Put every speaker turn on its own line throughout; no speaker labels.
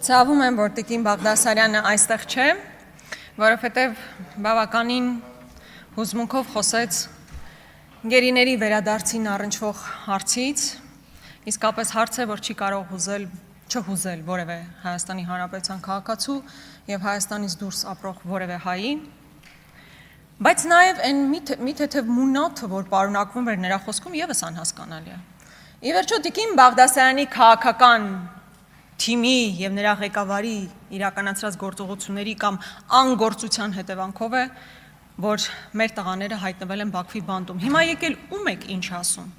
Ցավում եմ, որ Տիկին Բաղդասարյանը այստեղ չէ, որովհետև բավականին հուզմունքով խոսեց գերիների վերադարձին առնչվող հարցից, իսկապես հարց է, որ չի կարող չհուզել որևէ Հայաստանի Հանրապետության քաղաքացու եւ Հայաստանից դուրս ապրող որևէ հայի, բայց նաեւ այն մի թեթև մունաթը, որ պարունակվում էր նրա խոսքում, եւս անհասկանալի է։ Ի վերջո Տիկին Բաղդասարյանի քաղաքական թիմի եւ նրա ղեկավարի իրականացրած գործողությունների կամ անգործության հետևանքով է, որ մեր տղաները հայտնվել են Բաքվի բանտում։ Հիմա եկել ում եք ինչ ասում։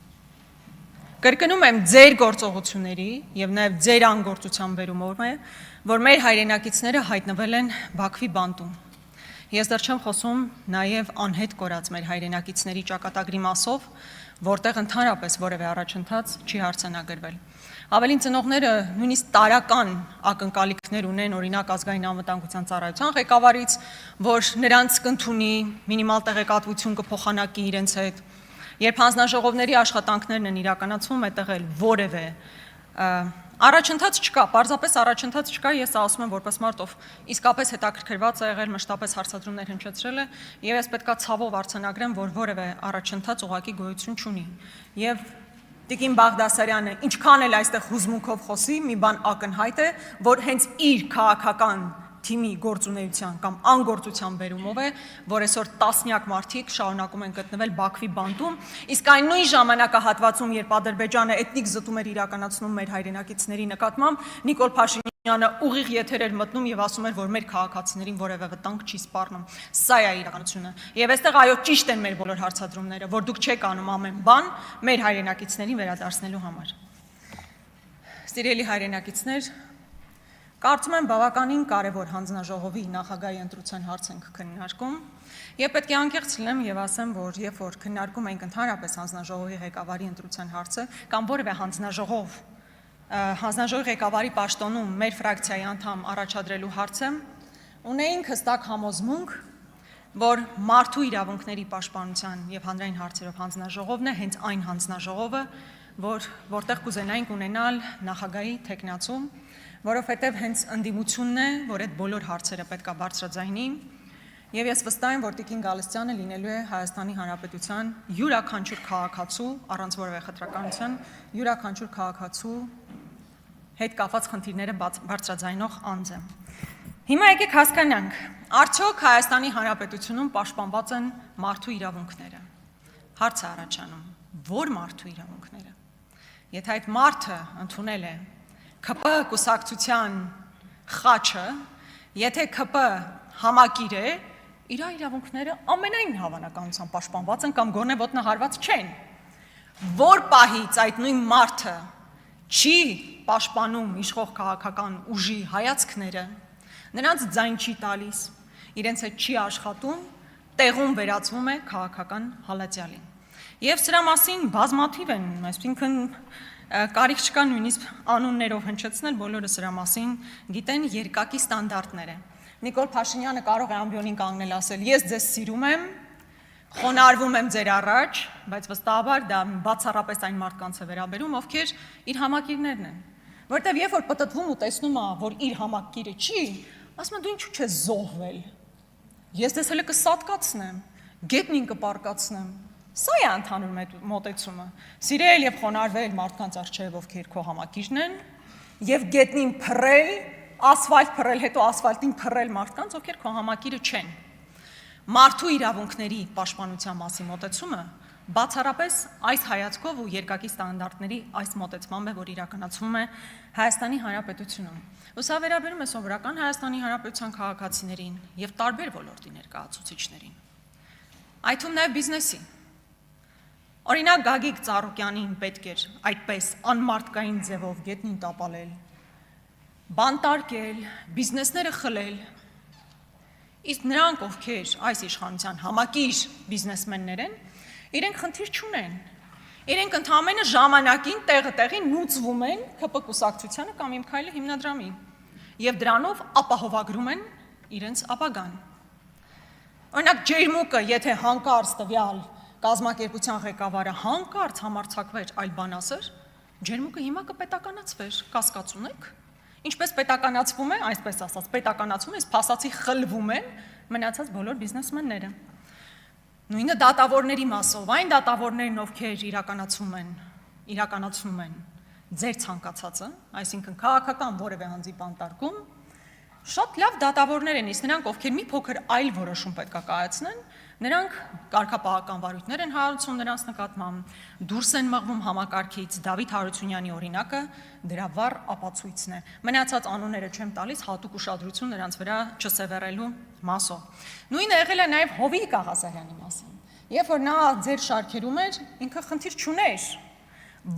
Կրկնում եմ, ձեր գործողությունների եւ նաեւ ձեր անգործության վերումով է, որ մեր հայրենակիցները հայտնվել են Բաքվի բանտում։ Ես դեռ չեմ խոսում նաեւ անհետ կորած մեր հայրենակիցների ճակատագրի մասով, որտեղ ընդհանրապես որևէ առաջընթաց չի արձանագրվել։ Ավելին ծնողները նույնիսկ տարական ակնկալիքներ ունեն օրինակ ազգային անվտանգության ծառայության ղեկավարից, որ նրանց կընդունի մինիմալ տեղեկատվություն կփոխանակի իրենց հետ, երբ հանձնաժողովների աշխատանքներն են իրականացվում, այդտեղ էլ որևէ առաջընթաց չկա, պարզապես առաջընթաց չկա, ես ասում եմ որպես մարդ, ով իսկապես հետաքրքրված է եղել, մշտապես հարցադրումներ հնչեցրել է, եւ ես պետքա ցավով արձանագրեմ, որ որևէ առաջընթաց ուղղակի գոյություն չունի։ Եվ Տիկին Բաղդասարյանը ինչքան էլ այստեղ հուզմունքով խոսի, մի բան ակնհայտ է, որ հենց իր քաղաքական թիմի գործունեության կամ անգործության բերումով է, որ այսօր տասնյակ մարդիկ շարունակում են գտնվել Բաքվի բանտում, իսկ այն նույն ժամանակահատվածում, երբ Ադրբեջանը էթնիկ զտում էր իրականացնում մեր հայրենակիցների նկատմամբ, Նիկոլ Փաշինյանը ուղիղ եթեր էր մտնում եւ ասում էր, որ մեր քաղաքացիներին որևէ վտանգ չի սպառնում։ Սա է իրականությունը։ Եվ այստեղ այո, ճիշտ են մեր բոլոր հարցադրումները, որ դուք չեք անում ամեն բան մեր հայրենակիցներին վերադարձնելու համար։ Սիրելի հայրենակիցներ, կարծում եմ բավականին կարևոր հանձնաժողովի նախագահի ընտրության հարց ենք քննարկում եւ պետք է անկեղծ լինեմ եւ ասեմ, որ երբ որ քննարկում ենք ընդհանրապես հանձնաժողովի ղեկավարի ընտրության հարցը կամ որևէ հանձնաժողովի ղեկավարի պաշտոնում մեր ֆրակցիայի անդամ առաջադրելու հարցը, ունեինք հստակ համոզմունք, որ մարդու իրավունքների պաշտպանության եւ հանրային հարցերով հանձնաժողովն է հենց այն հանձնաժողովը, որտեղ կուզենայինք ունենալ նախագահի թեկնածու, որովհետև հենց ընդդիմությունն է, որ այդ բոլոր հարցերը պետք է բարձրաձայնի, եւ ես վստահ եմ, որ Տիկին Գալստյանը լինելու է Հայաստանի Հանրապետության յուրաքանչյուր քաղաքացու, առանց որևէ խտրականության, յուրաքանչյուր քաղաքացու հետ կապված խնդիրները բարձրաձայնող անձը։ Հիմա եկեք հասկանանք, արդյոք Հայաստանի Հանրապետությունում պաշտպանված են մարդու իրավունքները։ Հարցը առաջանում, որ մարդու իրավունքները։ Եթե այդ մարդը ընդունել է ՔՊ կուսակցության խաչը, եթե ՔՊ համակիր է, իր իրավունքները ամենայն հավանականությամբ պաշտպանված են կամ գոնե ոտնահարված չեն։ Որ պահից այդ նույն մարդը չի պաշտպանում իշխող քաղաքական ուժի հայացքները, նրանց ձայն չի տալիս, իրենց հետ չի աշխատում, տեղում վերածվում է քաղաքական հալածյալին։ Եվ սրա մասին բազմաթիվ են, այսինքն կարիք չկա նույնիսկ անուններով հնչեցնել, բոլորը սրա մասին գիտեն, երկակի ստանդարտներ է։ Նիկոլ Փաշինյանը կարող է ամբիոնին կանգնել ասել, ես ձեզ սիրում եմ, խոնարհվում եմ ձեր առաջ, բայց վստահաբար դա բացառապես այն մարդկանց է վերաբերում, ովքեր իր համակիրներն են։ Որտեվ երբ որ պտտվում ու տեսնում է, որ իր համակիրը չի, ասում է դու ինչու չես զոհվել։ Ես դες հələ կսատկացնեմ, գետնին կպարկացնեմ։ Սա է ընդհանուր մոտեցումը։ Սիրել եւ խոնարհվել մարդկանց առջեւ, ովքեր քո համակիրն են, եւ գետնին փռել, ասֆալտ փռել, հետո ասֆալտին փռել մարդկանց, ովքեր քո համակիրը չեն։ Մարդու իրավունքների պաշտպանության մասին մոտեցումը բացառապես այս հայացքով ու երկակի ստանդարտների այս մոտեցմամբ է, որ իրականացվում է Հայաստանի Հանրապետությունում։ Ու սա վերաբերում է սովորական Հայաստանի Հանրապետության քաղաքացիներին եւ տարբեր ոլորտի ներկայացուցիչներին։ Այդ թվում նաեւ բիզնեսի։ Օրինակ Գագիկ Ծառուկյանին պետք էր այդպես անմարդկային ձևով գետնին տապալել, բանտարկել, բիզնեսները խլել, իսկ նրանք, ովքեր այս իշխանության համակիր բիզնեսմեններ են, իրենք խնդիր չունեն, իրենք ընդհանրապես ժամանակին տեղին նուծվում են ՔՊ կուսակցությանը կամ Իմ քայլը հիմնադրամին եւ դրանով ապահովագրում են իրենց ապագան։ Օրինակ ջերմուկը, եթե հանկարծ տվյալ կազմակերպության ղեկավարը հանկարծ համարձակվեր այլ բան ասեր, ջերմուկը հիմա կպետականացվեր, կասկած ունեք, Ինչպես պետականացվում է, այսպես ասած, պետականացվում է, իսկ փասացի խլվում են մնացած բոլոր բիզնեսմենները։ Նույնը դատավորների մասով, այն դատավորներն, ովքեր իրականացում են ձեր ցանկացածը, այսինքն քաղաքական որևէ անձի բանտարկում, շատ լավ դատավորներ են, իսկ նրանք, ովքեր մի փոքր այլ որոշում պետք է կայացնեն, նրանք կարգապահական վարույթներ են հարուցում նրանց նկատմամբ, դուրս են մղվում համակարգից, Դավիթ Հարությունյանի օրինակը դրա վառ ապացույցն է։ Մնացած անունները չեմ տալիս, հատուկ ուշադրություն նրանց վրա չսևեռելու մասով։ Նույնը եղել է նաև Հովիկ Աղազարյանի մասին։ Երբ որ նա ձեր շարքերում էր, ինքը խնդիր չուներ,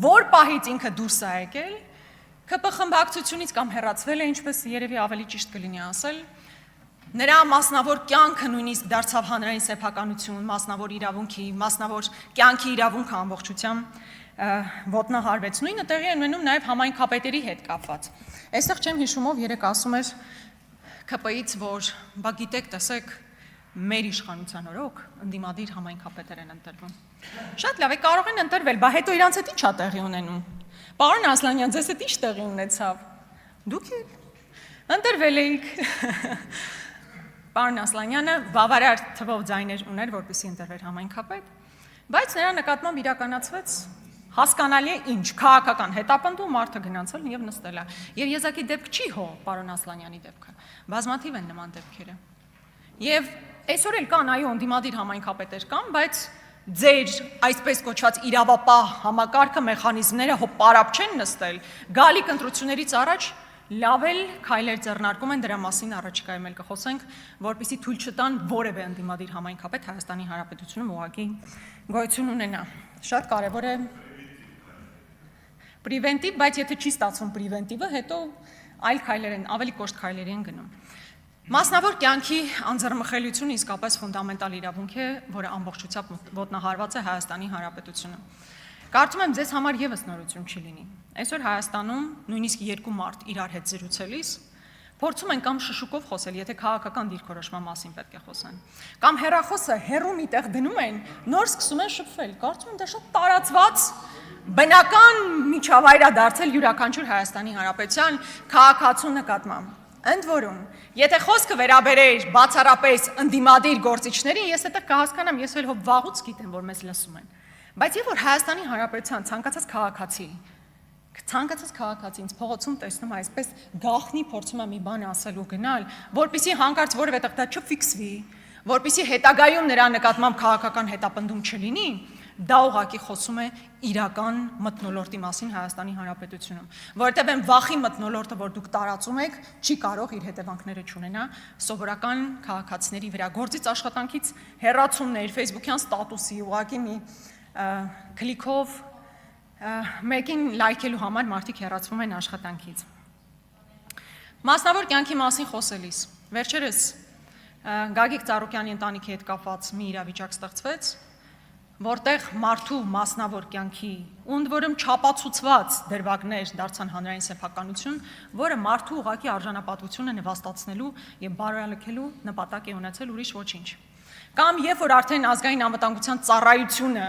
որ պահից ինքը դուրս է եկել, ԿՊ խմբակցությունից կամ հեռացվել է, ինչպես երևի ավելի ճիշտ կլինի ասել, նրա մասնավոր կյանքը նույնիսկ դարձավ հանրային սեփականություն, մասնավոր իրավունքի, մասնավոր կյանքի իրավունքը ամբողջությամբ ոտնահարվեց։ Նույնը տեղի է ունենում նաև համայնքապետերի հետ կապված։ Այստեղ չեմ հիշում ով երեք ասում էր ԿՊ-ից, որ բա գիտեք, տեսեք, մեր իշխանության օրոք ընդդիմադիր համայնքապետեր են ընտրվում։ Շատ լավ է, կարող են ընտրվել, բա հետո իրանց հետ ի՞նչ է տեղի ունենում։ Պարոն Ասլանյան, ձեզ հետ ի՞նչ տեղի ունեցավ։ Դուք ընտրվել էիք։ Պարոն Ասլանյանը բավարար թվով ձայներ ուներ, որպեսզի ընտրվեր համայնքապետ, բայց նրա նկատմամբ իրականացվեց հասկանալի է ինչ, քաղաքական հետապնդում, մարդը գնացել եւ նստել է։ Եվ եզակի դեպք չի հո պարոն Ասլանյանի դեպքը։ Բազմաթիվ են նման դեպքերը։ Եվ այսօր էլ կան այո ընդդիմադիր համայնքապետեր կան, բայց ձեր այսպես կոչված իրավապահ համակարգը մեխանիզմները հո պարապ չեն նստել, գալիք ընտրություններից առաջ լավ էլ քայլեր ձեռնարկում են դրա մասին առաջիկայում էլ կխոսենք, որպեսզի թույլ չտան որևէ ընդդիմադիր համայնքապետ Հայաստանի Հանրապետությունում ուղղակի գոյություն ունենա։ Շատ կարևոր է պրիվենտիվ, բայց եթե չի ստացվում պրիվենտիվը, հետո այլ քայլեր են, ավելի կոշտ քայլերի են գնում։ Մասնավոր կյանքի անձեռնմխելիությունը իսկապես ֆունդամենտալ իրավունք է, որը ամբողջությամբ ոտնահարված է Հայաստանի Հանրապետությունում։ Կարծում եմ ձեզ համար եւս նորություն չի լինի։ Այսօր Հայաստանում նույնիսկ երկու մարդ իրար հետ զրուցելիս փորձում են կամ շշուկով խոսել, եթե քաղաքական դիրքորոշման մասին պետք է խոսեն, կամ հեռախոսը հեռու միտեղ դնում են, նոր սկսում են շփվել։ Կարծում եմ դա շատ տարածված բնական միջավայր է դարձել յուրաքանչյուր Հայաստանի Հանրապետության քաղաքացու նկատմամբ։ Ընդ որում, եթե խոսքը վերաբերեր բացառապես ընդդիմադիր գործիչներին, ես այդտեղ կհասկանամ, ես էլ հո վաղուց գիտեմ, որ մեզ լսում են։ Բայց երբ որ Հայաստանի Հանրապետության ցանկացած քաղաքացի ինձ փողոցում տեսնում է այսպես գաղտնի փորձում է մի բան ասել ու գնալ, որպեսզի հանկարծ որևէ տեղ դա չֆիքսվի, որպեսզի հետագայում նրա նկատմամբ քաղաքական հետապնդում չլինի, դա ուղղակի խոսում է իրական մթնոլորտի մասին Հայաստանի Հանրապետությունում, որովհետև այն վախի մթնոլորտը, որ դուք տարածում եք, չի կարող իր հետևանքները չունենա սովորական քաղաքացիների վրա։ Գործից աշխատանքից հեռացումներ, Facebook-յան ստատուսի, ուղղակի մի քլիկով մեկին լայքելու համար մարդիկ հեռացվում են աշխատանքից։ Մասնավոր կյանքի մասին խոսելիս, վերջերս Գագիկ Ծառուկյանի ընտանիքի հետ կապված մի իրավիճակ ստեղծվեց, որտեղ մարդու մասնավոր կյանքի ու ընդ որում չապացուցված դրվագներ դարձան հանրային սեփականություն, որը մարդու ուղղակի արժանապատվությունը նվաստացնելու եւ բարելավելու նպատակ է ունեցել, ուրիշ ոչինչ։ Կամ երբ որ արդեն ազգային անվտանգության ծառայությունը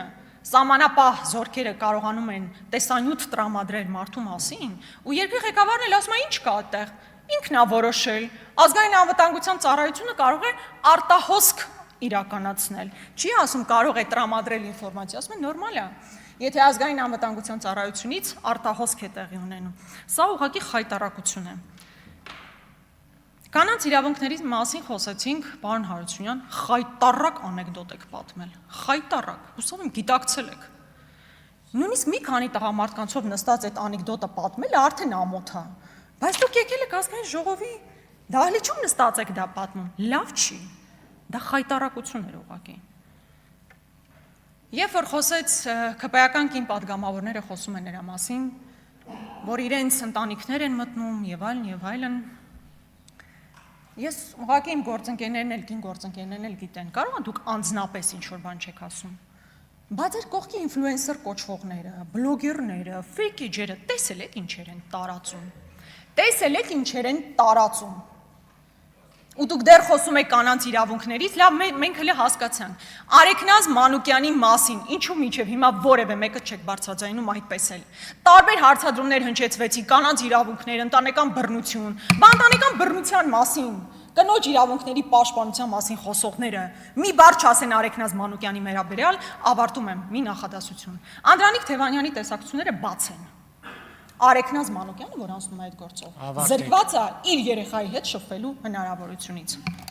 սահմանապահ զորքերը կարողանում են տեսանյութ տրամադրել մարդու մասին, ու երկրի ղեկավարն էլ ասում է ինչ կա այդտեղ, ինքն է որոշել, ազգային անվտանգության ծառայությունը կարող է արտահոսք իրականացնել։ Չի ասում կարող է տրամադրել ինֆորմացիա, ասում է նորմալ է։ Եթե ազգային անվտանգության ծառայությունից արտահոսք է տեղի ունենում։ Սա ուղղակի խայտառակություն է։ Կանանց իրավունքների մասին խոսեցինք, պարոն Հարությունյան, խայտառակ անեկդոտ եք պատմել։ Խայտառակ, հուսով եմ գիտակցել եք։ Նույնիսկ մի քանի տղամարդկանցով նստած այդ անեկդոտը պատմելը արդեն ամոթ է։ Բայց դուք եկել եք ազգային ժողովի դահլիճում նստած եք դա պատմում։ Լավ չի։ Դա խայտառակություն էր ուղղակի։ Երբ որ խոսեց ԿՊ-ական կին պատգամավորները խոսում են նրա մասին, որ իրենց ընտանիքներ են մտնում եւ այլն, ես ուղղակի իմ գործընկերներն էլ կին գործընկերներն էլ գիտեն, կարող են դուք անձնապես ինչ-որ բան չեք ասում, բայց այդ կողքի ինֆլուենսեր կոչվողները, բլոգերները, ֆեյքեջերը տեսել եք ինչեր են տարածում, ու դուք դեռ խոսում եք կանանց իրավունքներից, լավ, մենք հենց հասկացանք։ Արեգնազ Մանուկյանի մասին ինչու մինչև հիմա որևէ մեկը չեք բարձրաձայնում այդպես էլ։ Տարբեր հարցադրումներ հնչեցվեցին կանանց իրավունքներ, ընտանեկան բռնություն, ընտանեկան բռնության մասին, կնոջ իրավունքների պաշտպանության մասին խոսողները մի բառ չասեն Արեգնազ Մանուկյանի վերաբերյալ, ավարտում եմ մի նախադասություն։ Անդրանիկ Թևանյանի տեսակցությունները բաց են։ Արեգնազ Մանուկյանը, որ անցնում է այդ գործով, զրկված է իր երեխայի հետ շփվելու հնարավորությունից։